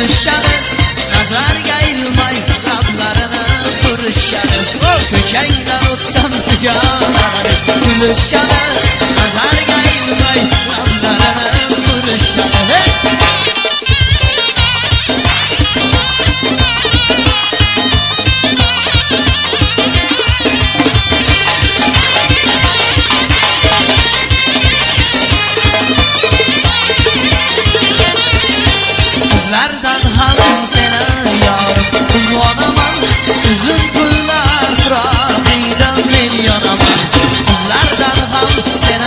gülüşanı, nazarga ilmay lablarını turuşanı, köçengden utsam dünyalaları gülüşanı, nazarga ilmay lablarını turuşanı. Kızlardan hanım seni yarım uzvanaman, üzüm pullar fırağıyla men yanaman. Kızlardan hanım seni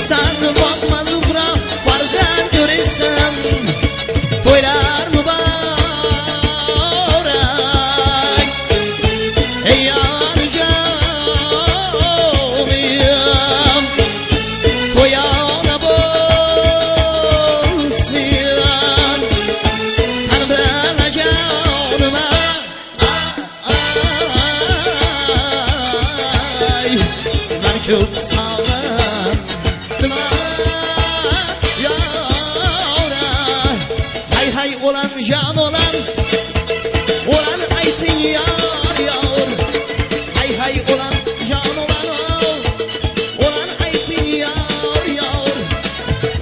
Sen bakma Zuhra farzand görürsen Toylar mübarek Ey yar canım Toyana bolsun Tanrı'na canıma Ay Ben çok sağladım Yara Hay hay olan can olan Olan aytin yar yar Hay hay olan can olan Olan aytin yar yar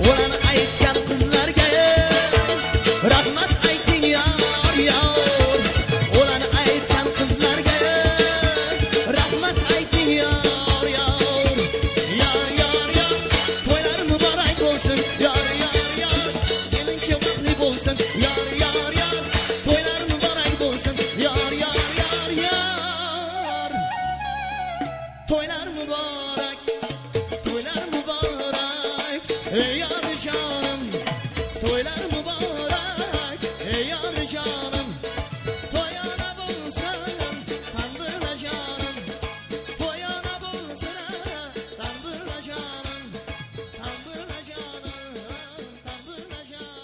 Olan aytgan qizlarga rahmat ayting yar yar Olan aytgan qizlarga rahmat ayting yar yar Yar yar yar To'ylar muborak bo'lsin yar yar yar Kelin kevakli bo'lsin yar yar yar To'ylar muborak bo'lsin yar yar yar yar To'ylar muborak To'ylar muborak ey yar canım Toylar mübarek ey yar canım Toyana bulsun tanrına canım Toyana bulsun tanrına canım Tanrına canım Tanrına canım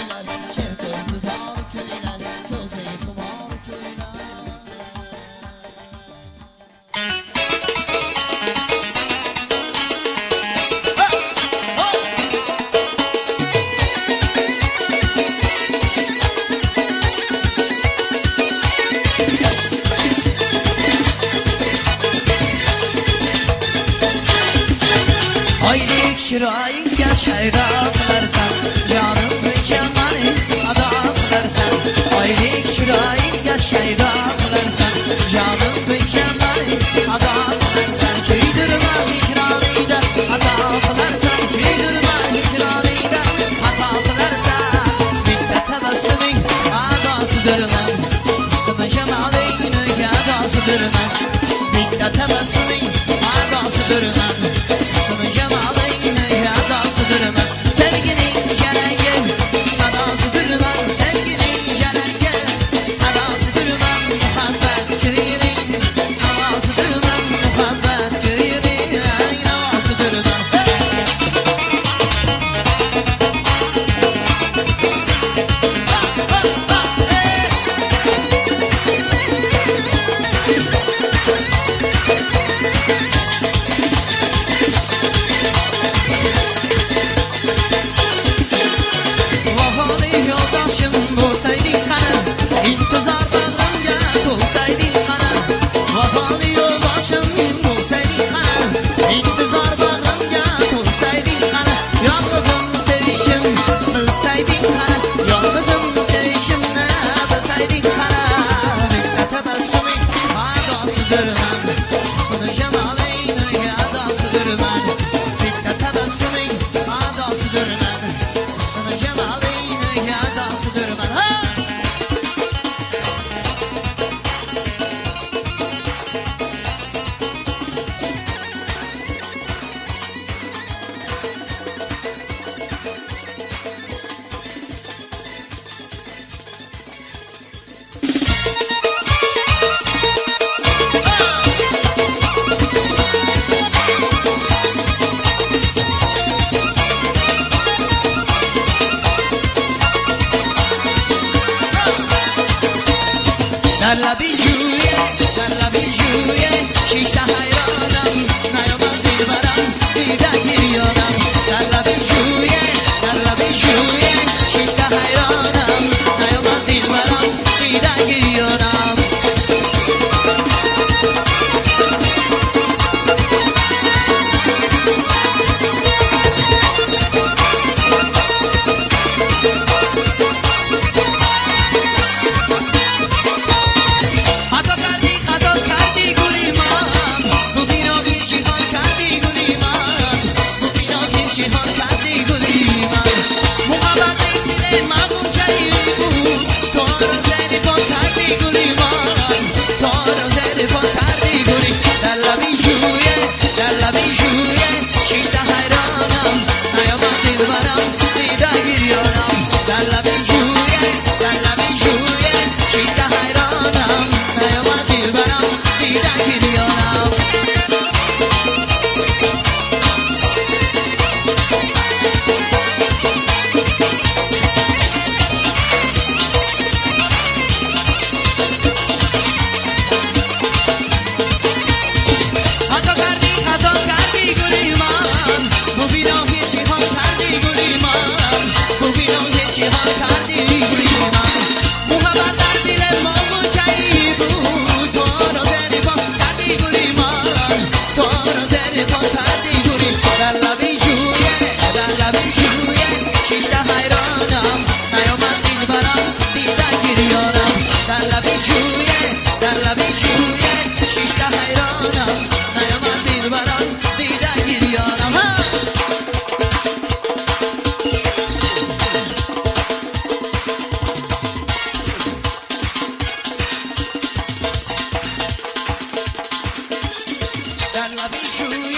köyler Çerkıldı dar köyler Közü kumar köyler Aylık şirayınca şayda kılarsan Canımı kemani ada kılarsan Aylık şirayınca şayda kılarsan Canımı kemani ada kılarsan Köydürme hicranıyla hata kılarsan Köydürme hicranıyla hata kılarsan Bitte tebessümün adasıdır ben Sını cemalin adasıdır ben Bitte tebessümün adasıdır ben Sını cemalin adasıdır ben Sevginin celenge sadasıdır ben Sevginin celenge sadasıdır ben Muhabbet kırının havasıdır ben Muhabbet kırının havasıdır ben Vafalı yoldaşım olsaydın kanım İntizar bağlamca olsaydın kanım Vafalı yoldaşım olsaydın kanım İntizar bağlamca olsaydın kanım Yalnızım sevişim bilsaydın kanım Yalnızım sevişim ne bilsaydın kanım Bitte tebessümün adasıdır ben Sını cemalin adasıdır ben Bitte tebessümün adasıdır ben Sını cemalin adasıdır ben ha! در لبی جویه شیشته حیرانم نیامد دلبرم دیده گریانم در لبی جویه شیشته حیرانم نیامد دلبرم دیده گریانم خطا کردی گلی من ببینا پیچیهان کردی گلی من ببینا پیچیهان کردی گلی من محبت دل مغون چایی بود تو رو زیر پا کردی گلی من تو رو زیر پا کردی گلی در لبی جویه شیشته حیرانم نیامد دلبرم دیده گریانم در لبی جویه شیشته حیرانم نیامد دلبرم دیده گریانم خطا کردی گلی من ببینا پیچیهان کردی گلی من ببینا پیچیهان کردی گلی من محبت در دل ما منچهی بود تو را زیر پا کردی گلی من تو را زیر پا کردی گلی در لبی جویه شیشته حیرانم نیامد دلبرم دیده گریانم در لبی جویه شیشته حیرانم نیامد دلبرم دیده گریانم ها! در لبی جویه